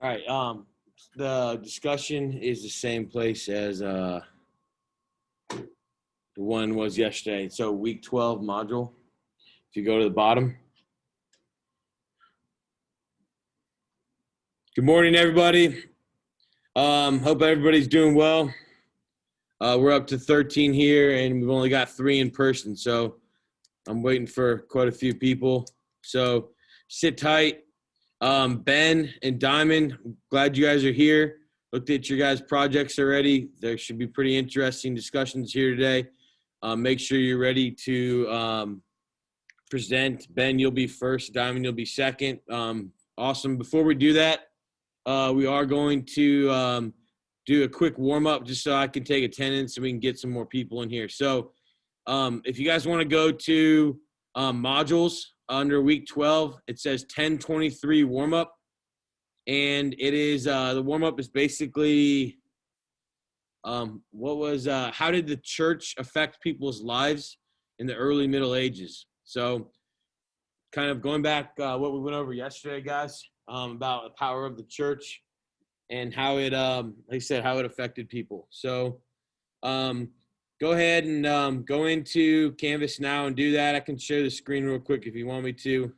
All right. The discussion is the same place as the one was yesterday. So week 12 module. If you go to the bottom. Good morning, everybody. Hope everybody's doing well. We're up to 13 here, and we've only got 3 in person. So I'm waiting for quite a few people. So sit tight. Ben and Diamond, glad you guys are here. Looked at your guys' projects already. There should be pretty interesting discussions here today. Make sure you're ready to present. Ben, you'll be first. Diamond, you'll be second. Awesome. Before we do that, we are going to do a quick warm-up just so I can take attendance and we can get some more people in here. So if you guys want to go to modules under week 12, it says 1023 warm-up. And it is the warm-up is basically how did the church affect people's lives in the early Middle Ages? So kind of going back what we went over yesterday, guys, about the power of the church and how it, like I said, how it affected people. So go ahead and go into Canvas now and do that. I can share the screen real quick if you want me to.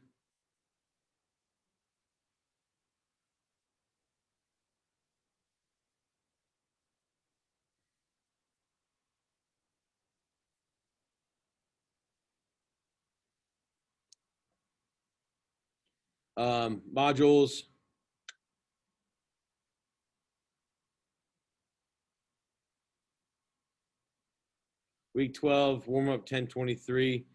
Modules. Week 12, warm-up 1023.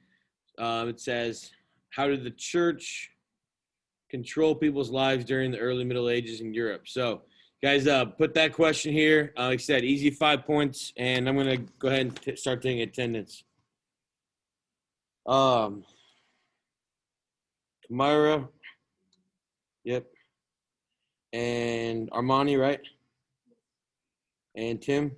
It says, how did the church control people's lives during the early Middle Ages in Europe? So, guys, put that question here. Like I said, easy 5 points, and I'm going to go ahead and start taking attendance. Myra, yep. And Armani, right? And Tim?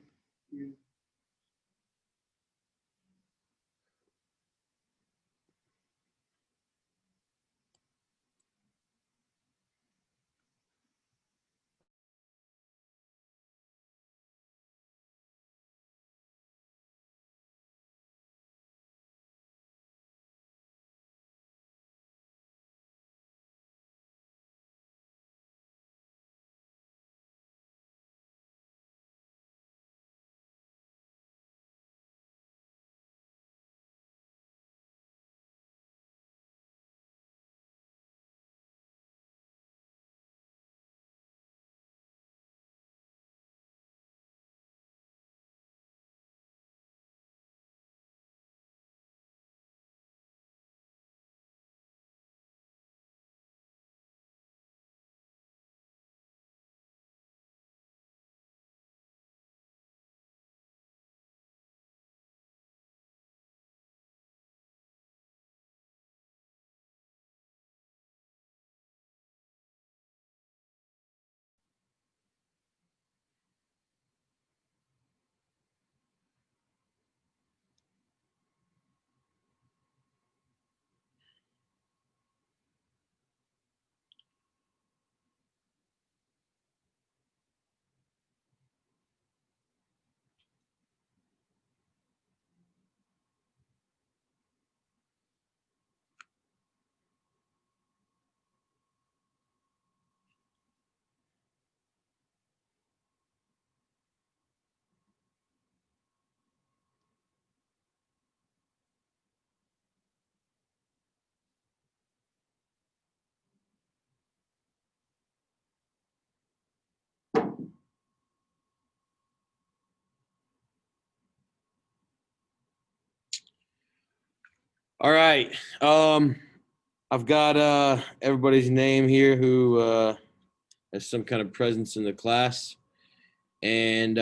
All right. I've got everybody's name here who has some kind of presence in the class. And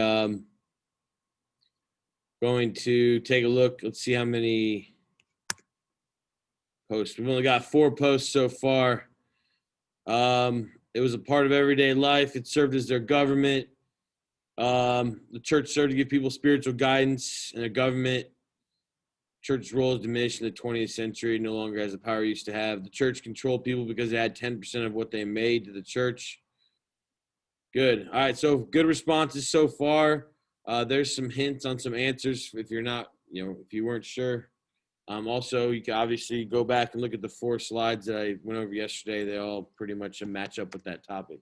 going to take a look. Let's see how many posts. We've only got 4 posts so far. It was a part of everyday life. It served as their government. The church served to give people spiritual guidance, and their government. Church's role is diminished in the 20th century. No longer has the power it used to have. The church controlled people because they had 10% of what they made to the church. Good. All right. So good responses so far. There's some hints on some answers if you're not, if you weren't sure. Also, you can obviously go back and look at the 4 slides that I went over yesterday. They all pretty much match up with that topic.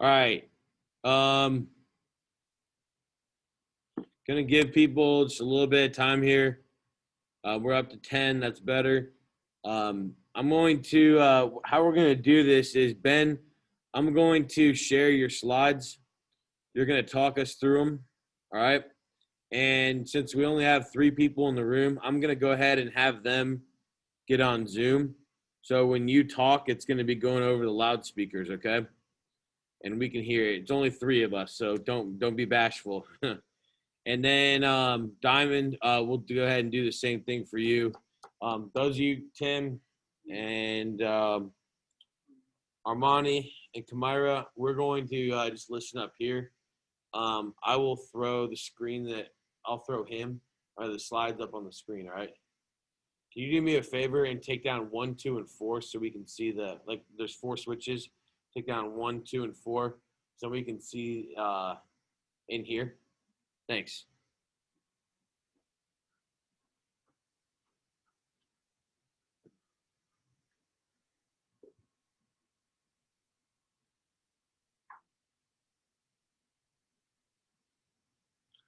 All right. Gonna give people just a little bit of time here. We're up to 10. That's better. I'm going to, how we're going to do this is, Ben, I'm going to share your slides. You're going to talk us through them. All right. And since we only have 3 people in the room, I'm going to go ahead and have them get on Zoom. So when you talk, it's going to be going over the loudspeakers. Okay. And we can hear it. It's only 3 of us. So don't be bashful. And then Diamond, we'll go ahead and do the same thing for you. Those of you, Tim and Armani and Kamira, we're going to just listen up here. I will throw the screen I'll throw him or the slides up on the screen, all right? Can you do me a favor and take down 1, 2, and 4 so we can see there's 4 switches. Take down 1, 2, and 4 so we can see in here. Thanks.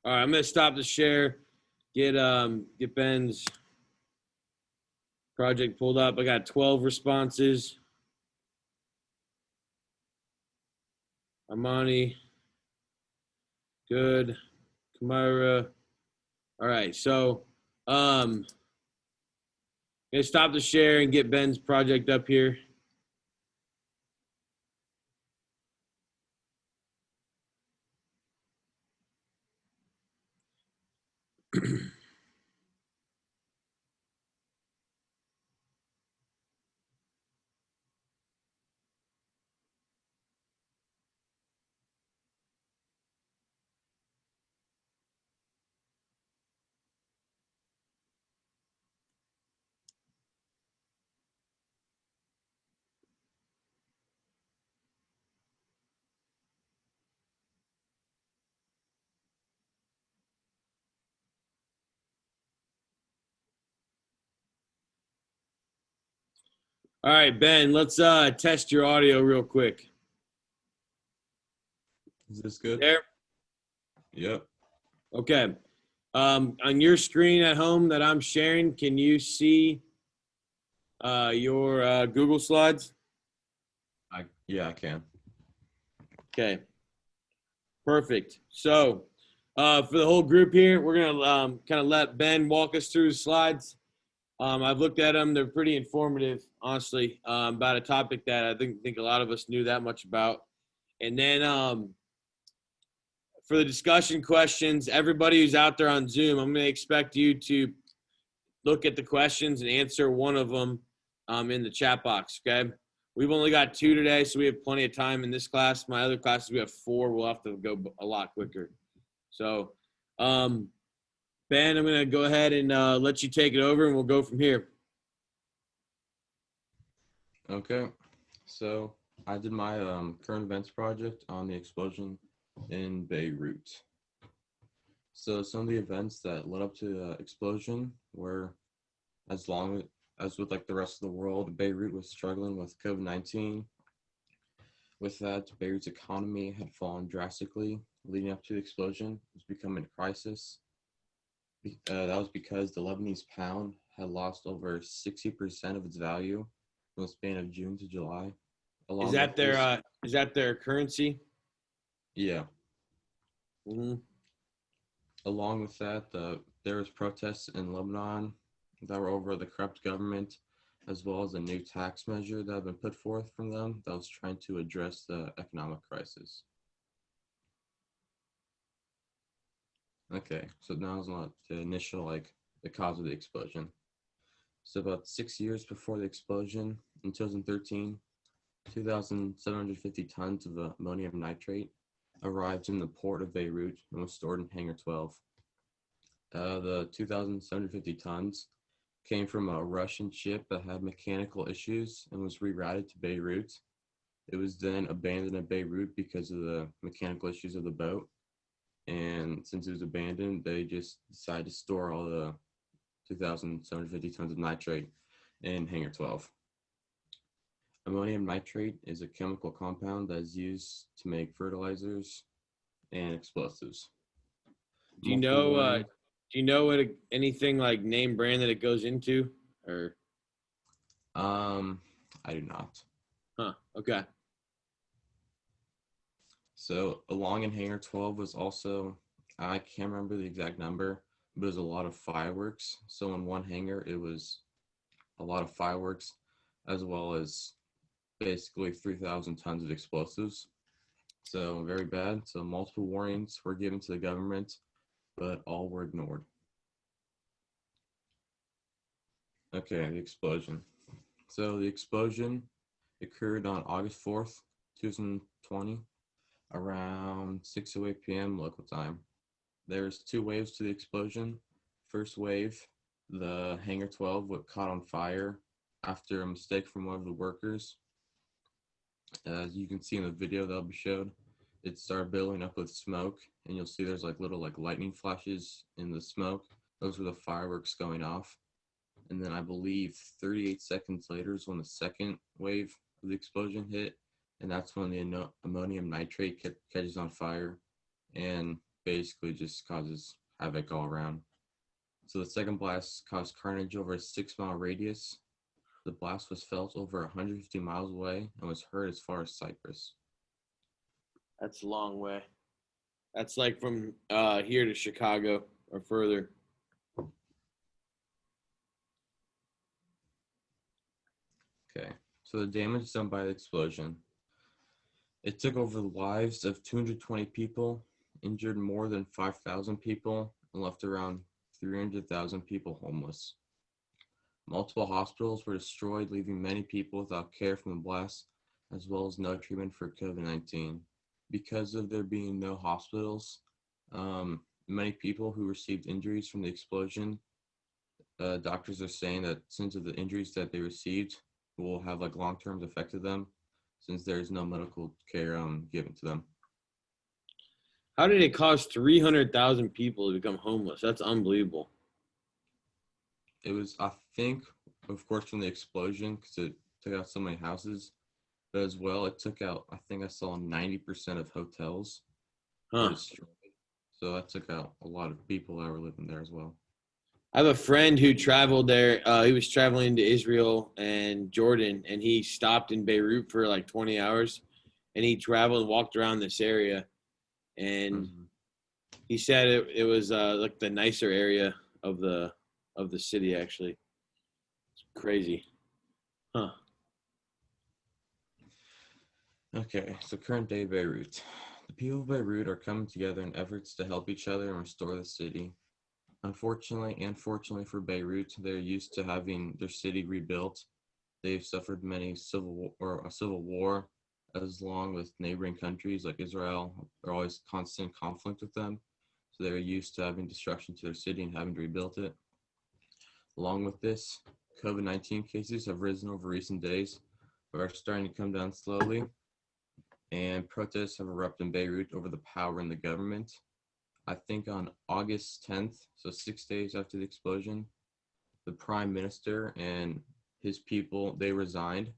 All right, I'm gonna stop the share. Get Ben's project pulled up. I got 12 responses. Armani, good. Kamira. All right, so gonna stop the share and get Ben's project up here. All right, Ben, let's test your audio real quick. Is this good? There? Yep. Okay. On your screen at home that I'm sharing, can you see your Google Slides? Yeah, I can. Okay. Perfect. So for the whole group here, we're going to kind of let Ben walk us through his slides. I've looked at them. They're pretty informative, honestly, about a topic that I think a lot of us knew that much about. And then for the discussion questions, everybody who's out there on Zoom, I'm going to expect you to look at the questions and answer one of them in the chat box, okay? We've only got 2 today, so we have plenty of time in this class. My other classes, we have 4. We'll have to go a lot quicker. So, Ben, I'm going to go ahead and let you take it over, and we'll go from here. Okay. So I did my current events project on the explosion in Beirut. So some of the events that led up to the explosion were, as long as with like the rest of the world, Beirut was struggling with COVID-19. With that, Beirut's economy had fallen drastically leading up to the explosion. It was becoming a crisis. That was because the Lebanese pound had lost over 60% of its value from the span of June to July. Is that their currency? Yeah. Mm-hmm. Along with that, there was protests in Lebanon that were over the corrupt government as well as a new tax measure that had been put forth from them that was trying to address the economic crisis. Okay, so now is not the initial, like, the cause of the explosion. So about 6 years before the explosion, in 2013, 2,750 tons of ammonium nitrate arrived in the port of Beirut and was stored in Hangar 12. The 2,750 tons came from a Russian ship that had mechanical issues and was rerouted to Beirut. It was then abandoned at Beirut because of the mechanical issues of the boat. And since it was abandoned, they just decided to store all the 2,750 tons of nitrate in Hangar 12. Ammonium nitrate is a chemical compound that is used to make fertilizers and explosives. Do you know? Do you know anything like name brand that it goes into? Or I do not. Okay. So along in Hangar 12 was also, I can't remember the exact number, but it was a lot of fireworks. So in one hangar, it was a lot of fireworks, as well as basically 3,000 tons of explosives. So very bad. So multiple warnings were given to the government, but all were ignored. Okay, the explosion. So the explosion occurred on August 4th, 2020, around 6:08 p.m. local time. There's two waves to the explosion. First wave, the Hangar 12 was caught on fire after a mistake from one of the workers. As you can see in the video that'll be showed, it started building up with smoke, and you'll see there's like little like lightning flashes in the smoke. Those were the fireworks going off. And then I believe 38 seconds later is when the second wave of the explosion hit, and that's when the ammonium nitrate catches on fire and basically just causes havoc all around. So the second blast caused carnage over a 6-mile radius. The blast was felt over 150 miles away and was heard as far as Cyprus. That's a long way. That's like from here to Chicago or further. Okay, so the damage done by the explosion. It took over the lives of 220 people, injured more than 5,000 people, and left around 300,000 people homeless. Multiple hospitals were destroyed, leaving many people without care from the blast, as well as no treatment for COVID-19. Because of there being no hospitals, many people who received injuries from the explosion, doctors are saying that since of the injuries that they received will have like long-term effect to them, since there's no medical care given to them. How did it cause 300,000 people to become homeless? That's unbelievable. It was, I think, of course, from the explosion, because it took out so many houses, but as well, it took out, I think I saw 90% of hotels were destroyed. So that took out a lot of people that were living there as well. I have a friend who traveled there. He was traveling to Israel and Jordan, and he stopped in Beirut for like 20 hours, and he traveled and walked around this area, and he said it was like the nicer area of the city. Actually, it's crazy. Okay, so current day Beirut. The people of Beirut are coming together in efforts to help each other and restore the city. Unfortunately and fortunately for Beirut, they're used to having their city rebuilt. They've suffered many a civil war, as long with neighboring countries like Israel. They're always constant conflict with them, so they're used to having destruction to their city and having to rebuild it. Along with this, COVID-19 cases have risen over recent days, but are starting to come down slowly, and protests have erupted in Beirut over the power in the government. I think on August 10th, so 6 days after the explosion, the prime minister and his people, they resigned,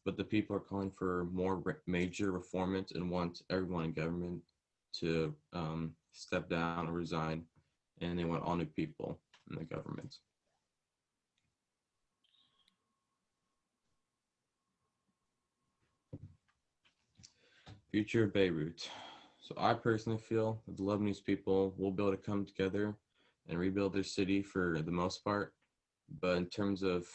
but the people are calling for more major reforms and want everyone in government to step down or resign, and they want all new people in the government. Future of Beirut. So I personally feel that the Lebanese people will be able to come together and rebuild their city for the most part. But in terms of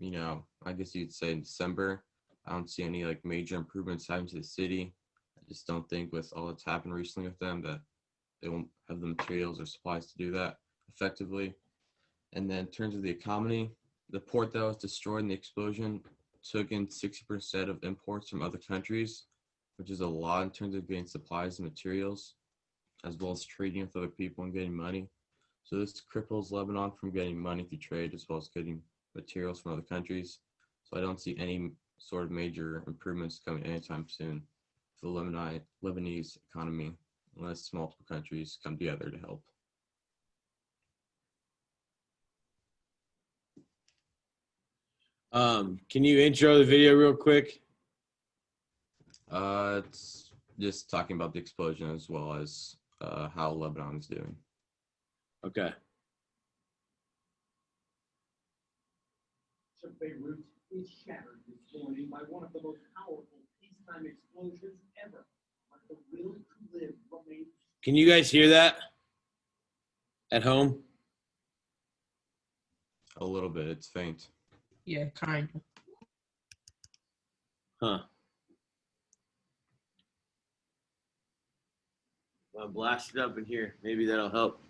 I guess you'd say in December. I don't see any like major improvements happening to the city. I just don't think with all that's happened recently with them that they won't have the materials or supplies to do that effectively. And then in terms of the economy, the port that was destroyed in the explosion took in 60% of imports from other countries, which is a lot in terms of getting supplies and materials, as well as trading with other people and getting money. So this cripples Lebanon from getting money through trade as well as getting materials from other countries. So I don't see any sort of major improvements coming anytime soon for the Lebanese economy unless multiple countries come together to help. Can you intro the video real quick? It's just talking about the explosion as well as how Lebanon is doing. Okay. Beirut is shattered this morning by one of the most powerful peacetime explosions ever. But the will to live remains. Can you guys hear that at home? A little bit, it's faint. Yeah, kind of. Huh. I'll blast it up in here. Maybe that'll help.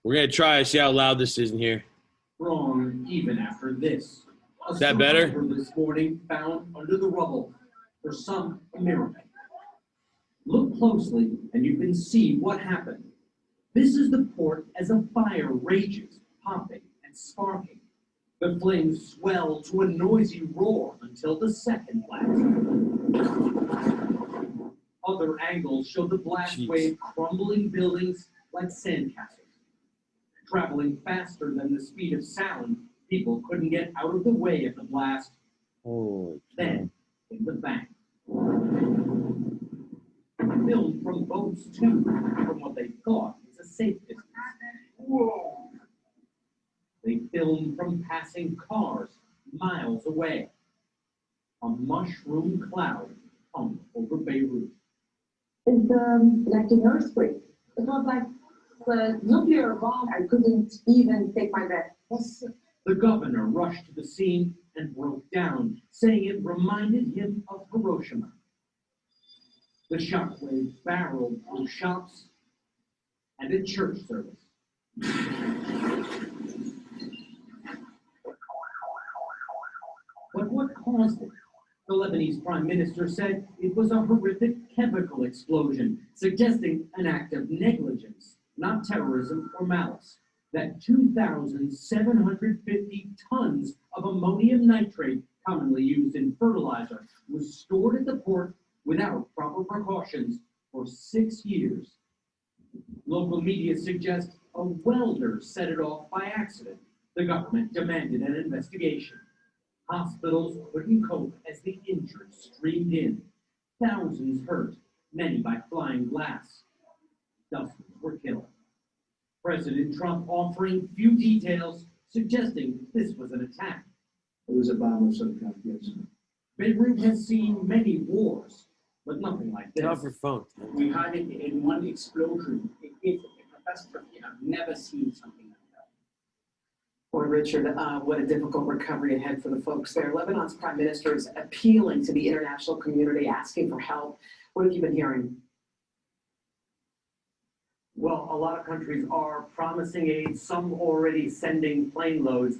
We're going to try to see how loud this is in here. Strong even after this. Is that better? Survivor this morning found under the rubble. For some, a miracle. Look closely and you can see what happened. This is the port as a fire rages, popping and sparking. The flames swell to a noisy roar until the second blast. Other angles show the blast wave crumbling buildings like sandcastles. Traveling faster than the speed of sound, people couldn't get out of the way of the blast. Then, in the bang. Filmed from boats, too, from what they thought was a safe distance. Whoa! They filmed from passing cars miles away. A mushroom cloud hung over Beirut. It's like an earthquake. It was like a nuclear bomb. I couldn't even take my breath. The governor rushed to the scene and broke down, saying it reminded him of Hiroshima. The shockwave barreled through shops and a church service. But what caused it? The Lebanese prime minister said it was a horrific chemical explosion, suggesting an act of negligence, not terrorism or malice. That 2,750 tons of ammonium nitrate, commonly used in fertilizer, was stored at the port without proper precautions for 6 years. Local media suggest a welder set it off by accident. The government demanded an investigation. Hospitals couldn't cope as the injured streamed in. Thousands hurt, many by flying glass. Dozens were killed. President Trump offering few details, suggesting this was an attack. It was a bomb of some kind, yes. Beirut has seen many wars, but nothing like this. Get off your phone. We had it in one explosion. It is a catastrophe. I've never seen something like that. Boy, Richard, what a difficult recovery ahead for the folks there. Lebanon's prime minister is appealing to the international community, asking for help. What have you been hearing? Well, a lot of countries are promising aid, some already sending plane loads.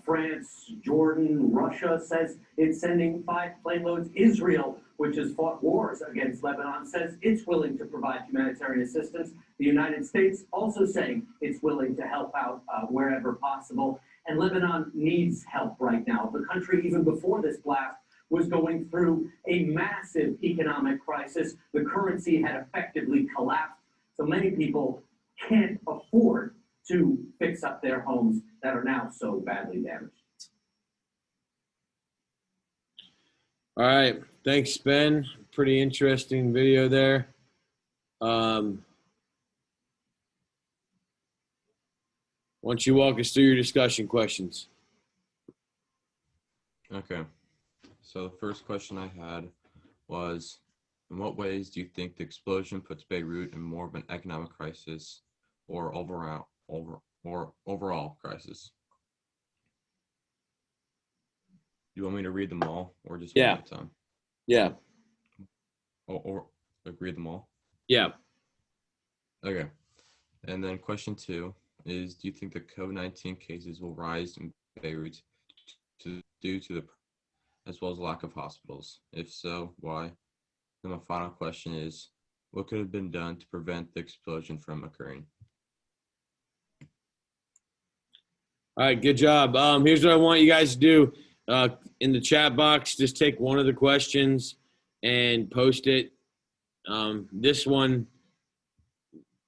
France, Jordan, Russia says it's sending 5 plane loads. Israel, which has fought wars against Lebanon, says it's willing to provide humanitarian assistance. The United States also saying it's willing to help out wherever possible. And Lebanon needs help right now. The country, even before this blast, was going through a massive economic crisis. The currency had effectively collapsed. So many people can't afford to fix up their homes that are now so badly damaged. All right. Thanks, Ben. Pretty interesting video there. Why don't you walk us through your discussion questions? Okay. So the first question I had was, in what ways do you think the explosion puts Beirut in more of an economic crisis or overall crisis. You want me to read them all, or just Yeah. one at a time? Yeah. Or read them all? Yeah. Okay. And then question 2 is: do you think the COVID-19 cases will rise in Beirut due to the as well as lack of hospitals? If so, why? And my final question is: what could have been done to prevent the explosion from occurring? All right, good job. Here's what I want you guys to do. In the chat box, just take one of the questions and post it. This one,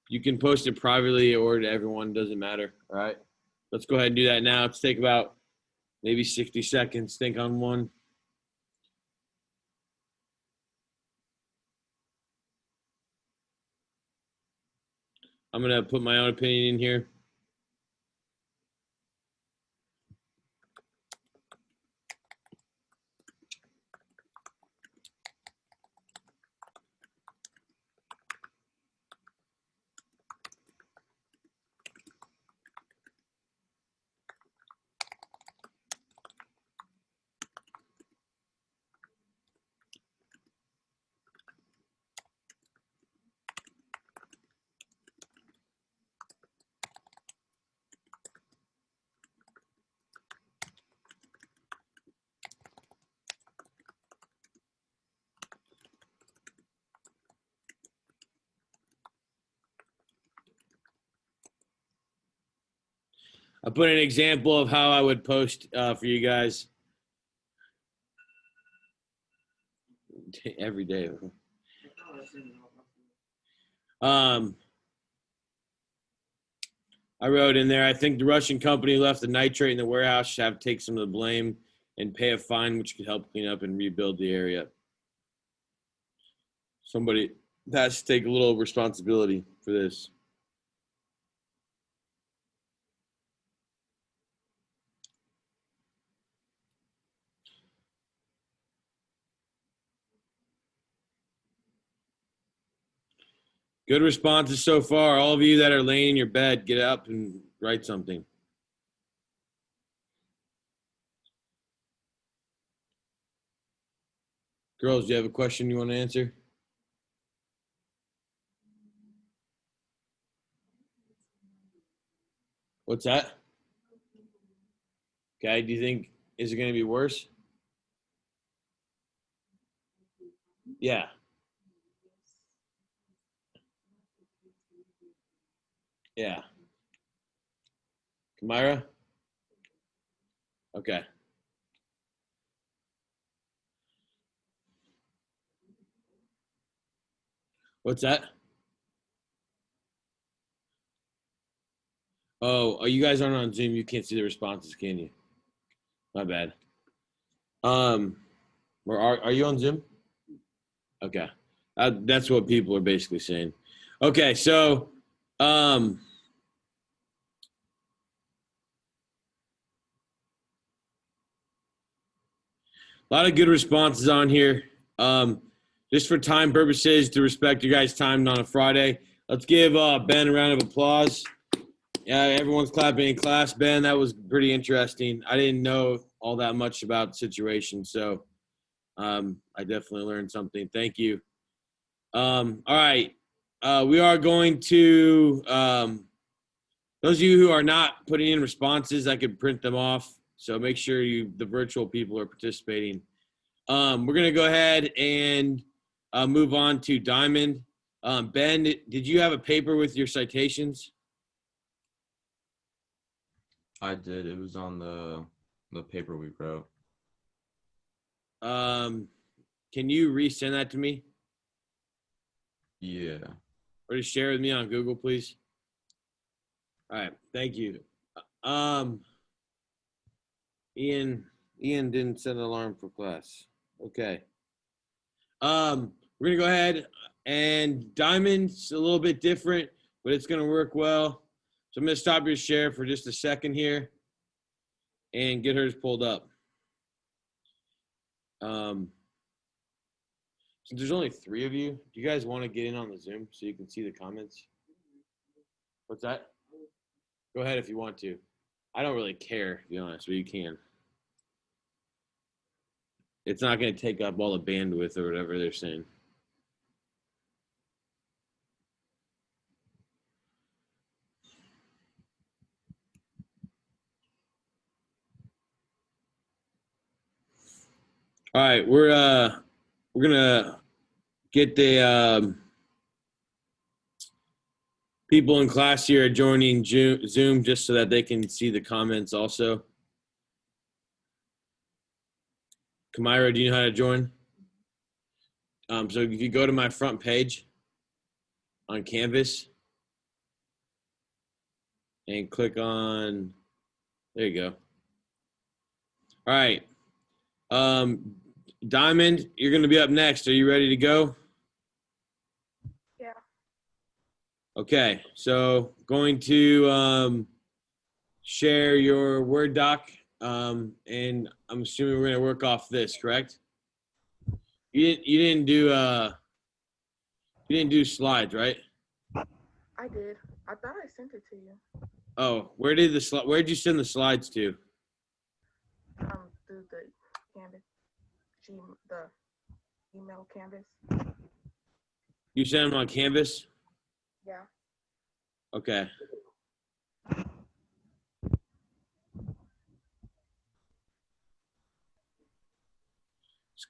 you can post it privately or to everyone, doesn't matter. All right, let's go ahead and do that now. Let's take about maybe 60 seconds. Think on one. I'm going to put my own opinion in here. I put an example of how I would post for you guys every day. I wrote in there, I think the Russian company left the nitrate in the warehouse should have to take some of the blame and pay a fine, which could help clean up and rebuild the area. Somebody has to take a little responsibility for this. Good responses so far. All of you that are laying in your bed, get up and write something. Girls, do you have a question you want to answer? What's that? Okay, do you think, is it going to be worse? Yeah. Yeah. Kamira? Okay. What's that? Oh, you guys aren't on Zoom. You can't see the responses, can you? My bad. Or are you on Zoom? Okay. That's what people are basically saying. Okay, so a lot of good responses on here. Just for time purposes, to respect you guys' time on a Friday, let's give Ben a round of applause. Yeah, everyone's clapping in class. Ben, that was pretty interesting. I didn't know all that much about the situation, so I definitely learned something. Thank you. All right. We are going to, those of you who are not putting in responses, I could print them off. So make sure the virtual people are participating. We're going to go ahead and move on to Diamond. Ben, did you have a paper with your citations? I did. It was on the paper we wrote. Can you resend that to me? Yeah. Or just share with me on Google, please? All right, thank you. Ian didn't set an alarm for class. Okay. We're gonna go ahead and Diamond's a little bit different, but it's gonna work well. So I'm gonna stop your share for just a second here and get hers pulled up. Since there's only 3 of you, do you guys want to get in on the Zoom so you can see the comments? What's that? Go ahead if you want to. I don't really care, to be honest, but you can. It's not going to take up all the bandwidth or whatever they're saying. All right, we're gonna get the people in class here joining Zoom just so that they can see the comments also. Kamira, do you know how to join? So if you go to my front page on Canvas and click on, there you go. All right. Diamond, you're going to be up next. Are you ready to go? Yeah. Okay. So going to share your Word doc, and I'm assuming we're going to work off this, correct? You didn't do slides, right? I did. I thought I sent it to you. Oh, where'd you send the slides to? Through the Canvas, the email Canvas. You sent them on Canvas? Yeah. Okay.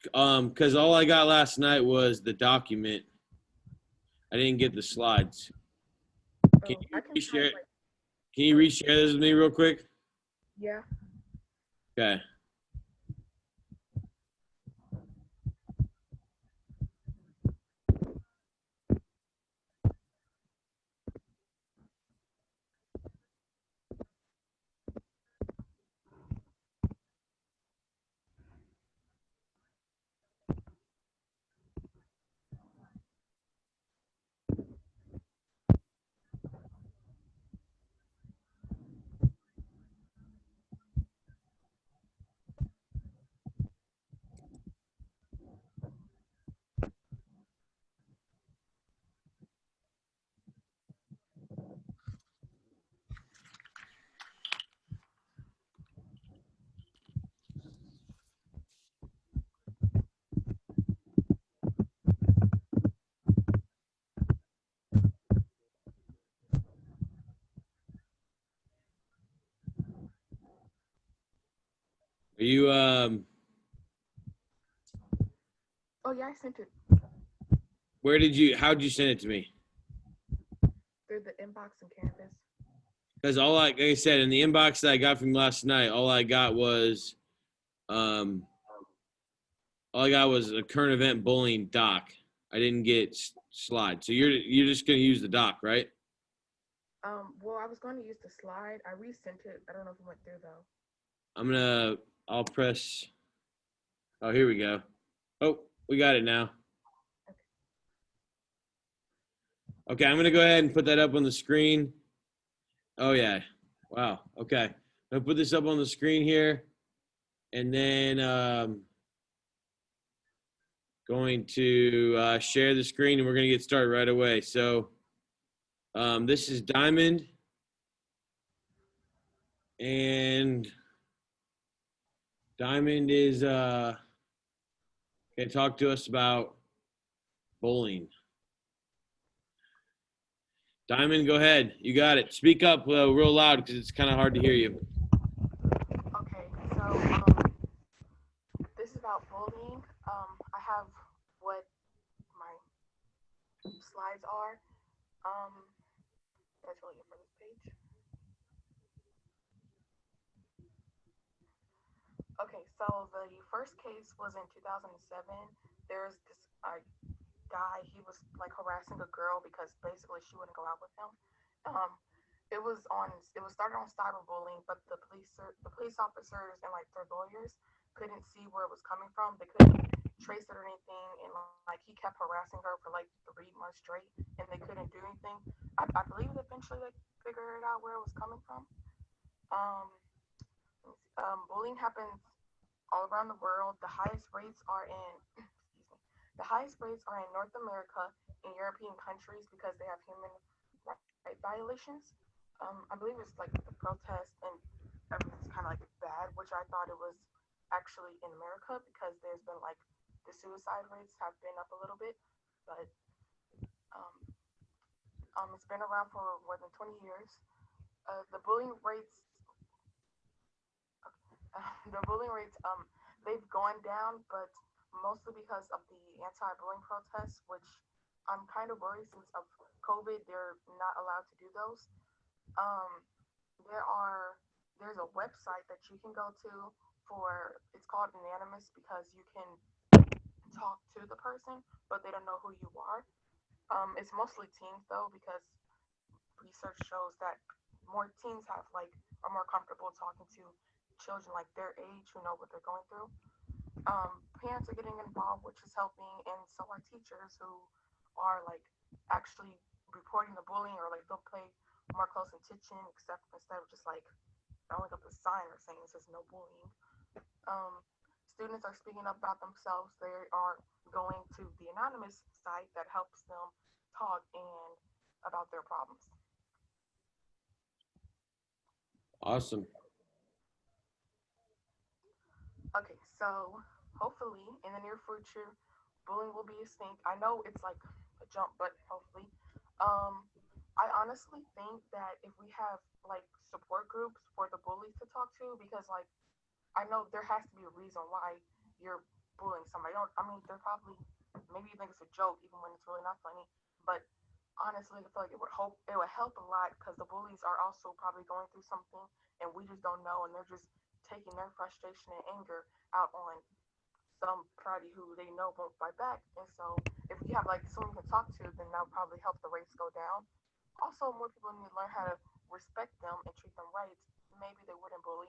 Because all I got last night was the document. I didn't get the slides. Can you I can reshare it? type, Can you reshare this with me real quick? yeah. Okay. Are you Oh yeah, I sent it how'd you send it to me? through the inbox and Canvas. Because like I said, in the inbox that I got from last night, all I got was a current event bullying doc. I didn't get slides. So you're just gonna use the doc, right? Well, I was going to use the slide. I resent it. I don't know if it went through though. I'll press. Oh, here we go. Oh, we got it now. Okay, I'm gonna go ahead and put that up on the screen. Oh yeah. Wow. Okay. I'm gonna put this up on the screen here, and then going to share the screen, and we're gonna get started right away. So this is Diamond, and Diamond is gonna talk to us about bowling. Diamond, go ahead. You got it. Speak up real loud because it's kind of hard to hear you. Okay, so this is about bullying. I have what my slides are. That's really it for this page. Okay, so the first case was in 2007. There's this guy. He was like harassing a girl because basically she wouldn't go out with him. Um, it was started on cyberbullying, but the police officers and like their lawyers couldn't see where it was coming from. They couldn't trace it or anything, and like he kept harassing her for like 3 months straight, and they couldn't do anything. I believe eventually they figured out where it was coming from. Um, Bullying happens all around the world. The highest rates are in North America and European countries because they have human right violations. I believe it's like the protest and everything's kind of like bad, which I thought it was actually in America because there's been like the suicide rates have been up a little bit, but um, it's been around for more than 20 years. The bullying rates, the bullying rates, they've gone down, but mostly because of the anti-bullying protests, which I'm kind of worried since of COVID, they're not allowed to do those. Um, there are there's a website that you can go to for it's called Anonymous because you can talk to the person, but they don't know who you are. It's mostly teens though because research shows that more teens have like are more comfortable talking to children like their age who know what they're going through. Parents are getting involved, which is helping, and so are teachers who are like actually reporting the bullying or like they'll pay more close attention except instead of just like throwing up a sign or saying it says no bullying. Um, Students are speaking up about themselves. They are going to the anonymous site that helps them talk and about their problems. Awesome. Okay, so hopefully in the near future, bullying will be extinct. I know it's like a jump, but hopefully. Um, I honestly think that if we have like support groups for the bullies to talk to, because like I know there has to be a reason why you're bullying somebody. Don't I mean they're probably maybe you think it's a joke even when it's really not funny. But honestly, I feel like it would help a lot because the bullies are also probably going through something and we just don't know and they're just taking their frustration and anger out on somebody who they know won't fight back. And so if we have like someone we can talk to, then that would probably help the rates go down. Also, more people need to learn how to respect them and treat them right. Maybe they wouldn't bully,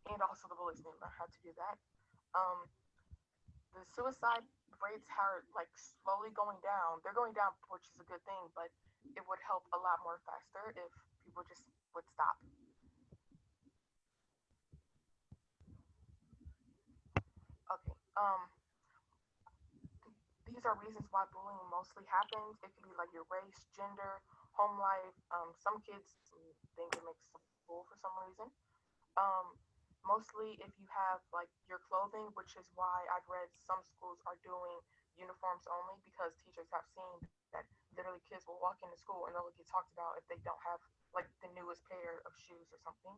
and also the bullies need to learn how to do that. Um, the suicide rates are like slowly going down. They're going down, which is a good thing, but it would help a lot more faster if people just would stop. Okay. These are reasons why bullying mostly happens. It can be like your race, gender, home life. Some kids think it makes them cool for some reason. Um, Mostly if you have like your clothing, which is why I've read some schools are doing uniforms only because teachers have seen that literally kids will walk into school and they'll get talked about if they don't have like the newest pair of shoes or something.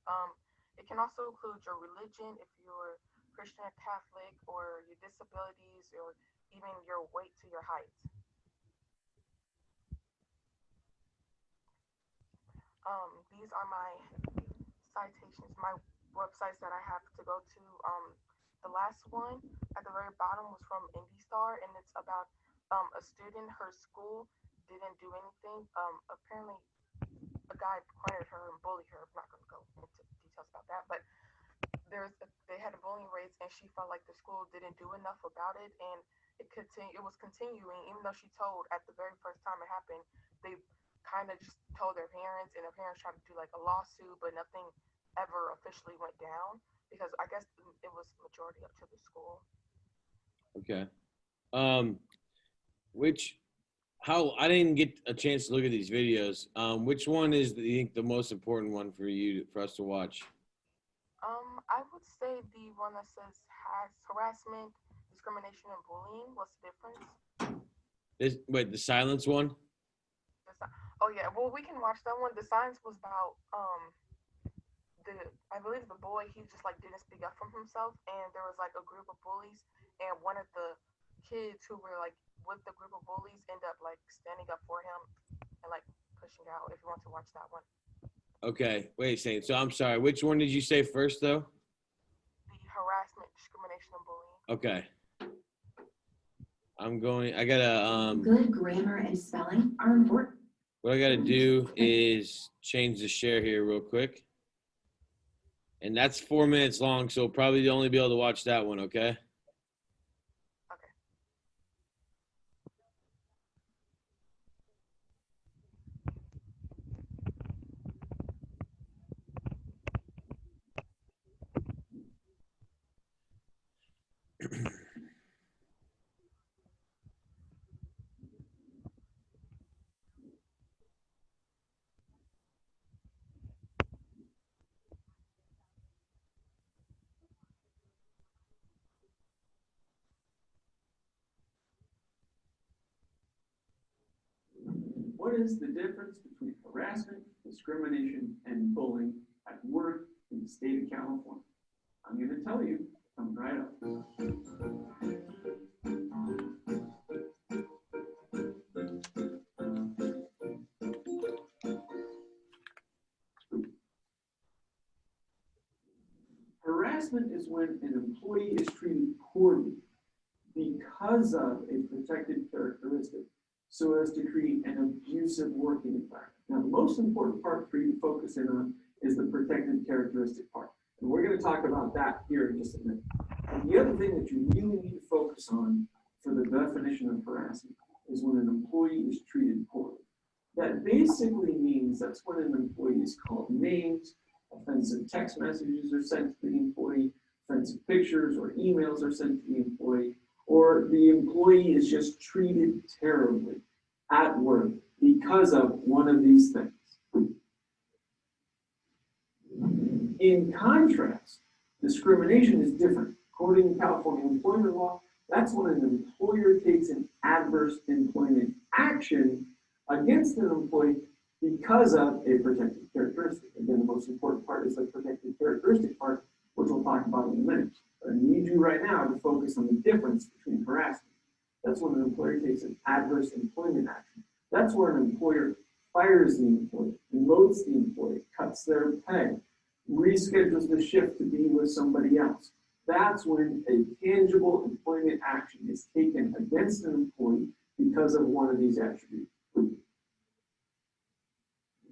Um, it can also include your religion if you're Christian or Catholic, or your disabilities, or even your weight to your height. These are my citations, my websites that I have to go to. The last one at the very bottom was from IndyStar, and it's about a student. Her school didn't do anything. Apparently, a guy cornered her and bullied her. I'm not going to go into details about that, but they had bullying rates, and she felt like the school didn't do enough about it, and it was continuing, even though she told at the very first time it happened. They kind of just told their parents, and their parents tried to do like a lawsuit, but nothing ever officially went down because I guess it was majority up to the school. Okay. Um, which how I didn't get a chance to look at these videos. Which one is you think the most important one for us to watch? I would say the one that says has harassment, discrimination, and bullying. What's the difference? The silence one? Oh yeah, well we can watch that one. The science was about the I believe the boy he just like didn't speak up for himself, and there was like a group of bullies, and one of the kids who were like with the group of bullies end up like standing up for him and like pushing out. If you want to watch that one, Okay, wait a second. So I'm sorry. Which one did you say first, though? the harassment, discrimination, and bullying. Okay. I gotta, Good grammar and spelling are important. what I gotta do is change the share here real quick. And that's 4 minutes long, so probably only be able to watch that one, okay? Okay. What is the difference between harassment, discrimination, and bullying at work in the state of California? I'm going to tell you, coming right up. Harassment is when an employee is treated poorly because of a protected characteristic, so as to create an abusive working environment. Now, the most important part for you to focus in on is the protected characteristic part. And we're going to talk about that here in just a minute. And the other thing that you really need to focus on for the definition of harassment is when an employee is treated poorly. That basically means that's when an employee is called names, offensive text messages are sent to the employee, offensive pictures or emails are sent to the employee, or the employee is just treated terribly at work because of one of these things. In contrast, discrimination is different. According to California employment law, that's when an employer takes an adverse employment action against an employee because of a protected characteristic. Again, the most important part is the protected characteristic part, which we'll talk about in a minute. But I need you right now to focus on the difference between harassment. That's when an employer takes an adverse employment action. That's where an employer fires the employee, demotes the employee, cuts their pay, reschedules the shift to be with somebody else. That's when a tangible employment action is taken against an employee because of one of these attributes.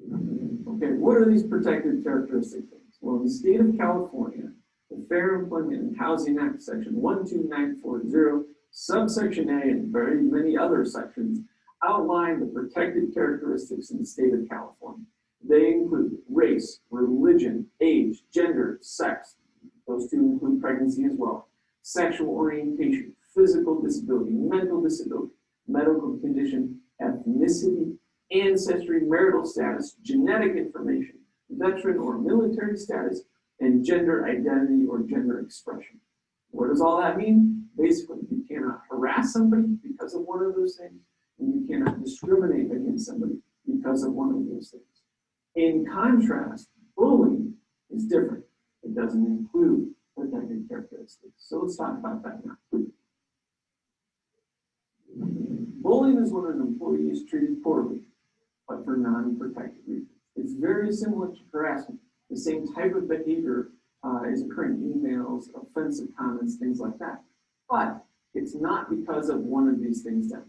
Okay, what are these protected characteristic things? Well, in the state of California, the Fair Employment and Housing Act, section 12940, subsection A, and very many other sections outline the protected characteristics in the state of California. They include race, religion, age, gender, sex. Those two include pregnancy as well. Sexual orientation, physical disability, mental disability, medical condition, ethnicity, ancestry, marital status, genetic information, veteran or military status, and gender identity or gender expression. What does all that mean? Basically, you cannot harass somebody because of one of those things, and you cannot discriminate against somebody because of one of those things. In contrast, bullying is different. It doesn't include protected characteristics. So let's talk about that now. Bullying is when an employee is treated poorly, but for non-protected reasons. It's very similar to harassment. The same type of behavior is occurring in emails, offensive comments, things like that. But it's not because of one of these things that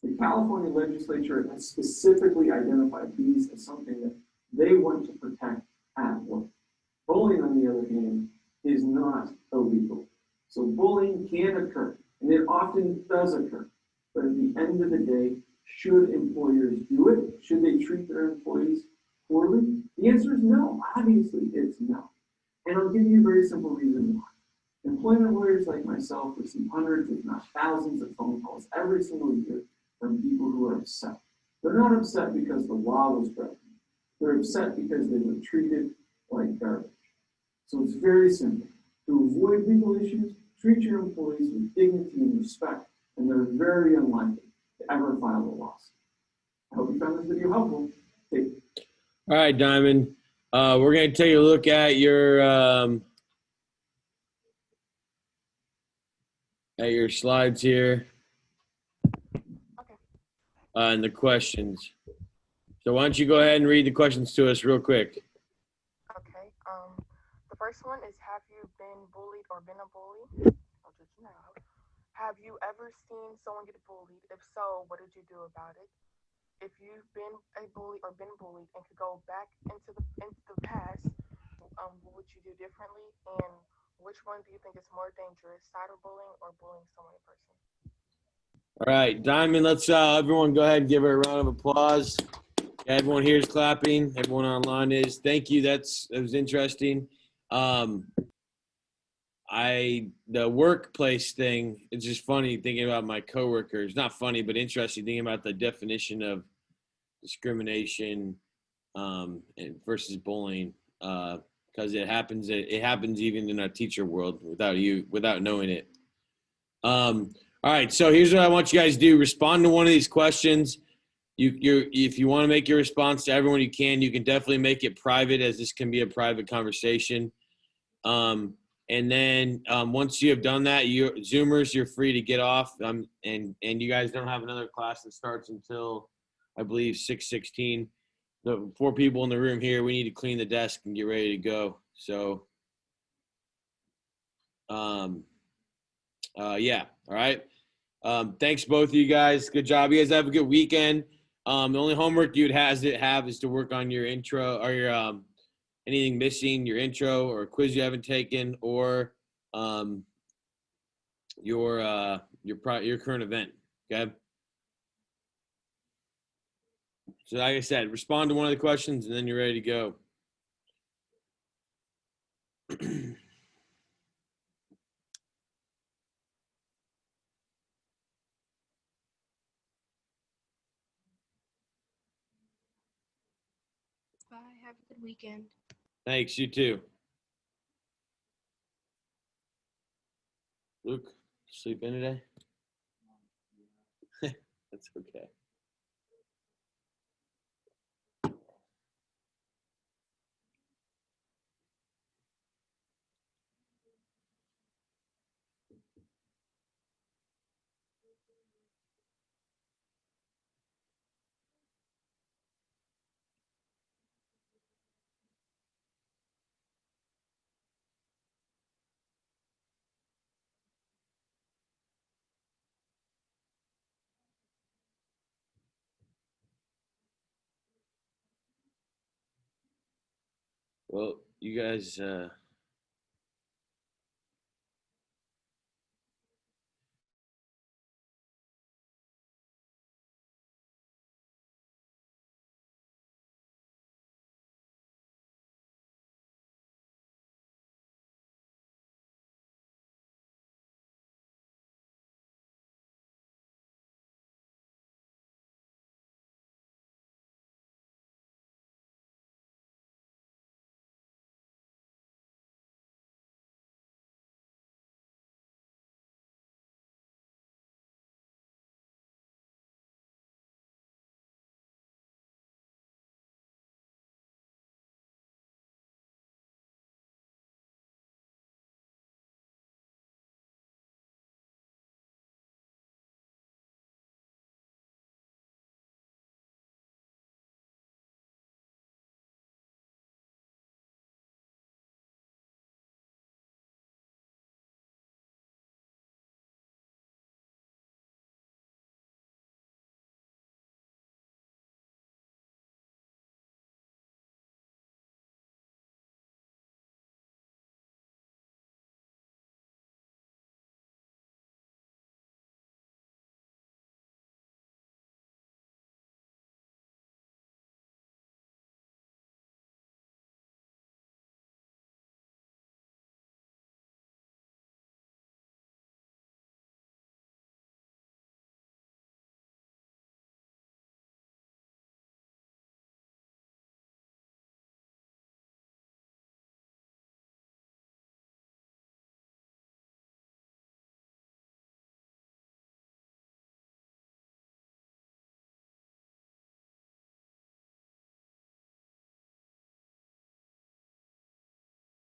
the California legislature has specifically identified these as something that they want to protect at work. Bullying, on the other hand, is not illegal. So bullying can occur, and it often does occur. But at the end of the day, should employers do it? Should they treat their employees poorly? The answer is no. Obviously, it's no. And I'll give you a very simple reason why. Employment lawyers like myself receive hundreds, if not thousands, of phone calls every single year from people who are upset. They're not upset because the law was broken. They're upset because they were treated like garbage. So it's very simple. To avoid legal issues, treat your employees with dignity and respect, and they're very unlikely to ever file a lawsuit. I hope you found this video helpful. Take care. All right, Diamond. We're going to take a look at your slides here. Okay. And the questions. So why don't you go ahead and read the questions to us real quick. Okay. The first one is, have you been bullied or been a bully? I'll judge you now. Have you ever seen someone get bullied? If so, what did you do about it? If you've been a bully or been bullied and could go back into the past, what would you do differently? And which one do you think is more dangerous, cyberbullying or bullying someone in person? All right, Diamond, let's everyone go ahead and give her a round of applause. Everyone here is clapping. Everyone online is. Thank you. That was interesting. The workplace thing, it's just funny thinking about my coworkers. Not funny, but interesting thinking about the definition of discrimination and versus bullying, because it happens even in our teacher world without knowing it. All right, so here's what I want you guys to do. Respond to one of these questions. if you want to make your response to everyone, you can definitely make it private, as this can be a private conversation. And then once you have done that, you Zoomers, you're free to get off. And you guys don't have another class that starts until, I believe, 6:16. The 4 people in the room here, we need to clean the desk and get ready to go. So, yeah, all right. Thanks both of you guys. Good job. You guys have a good weekend. The only homework you'd have is to work on your intro or your anything missing, your intro or a quiz you haven't taken, or your current event. Okay. So like I said, respond to one of the questions and then you're ready to go. Bye. Have a good weekend. Thanks. You too. Luke, sleep in today? That's okay. Well, you guys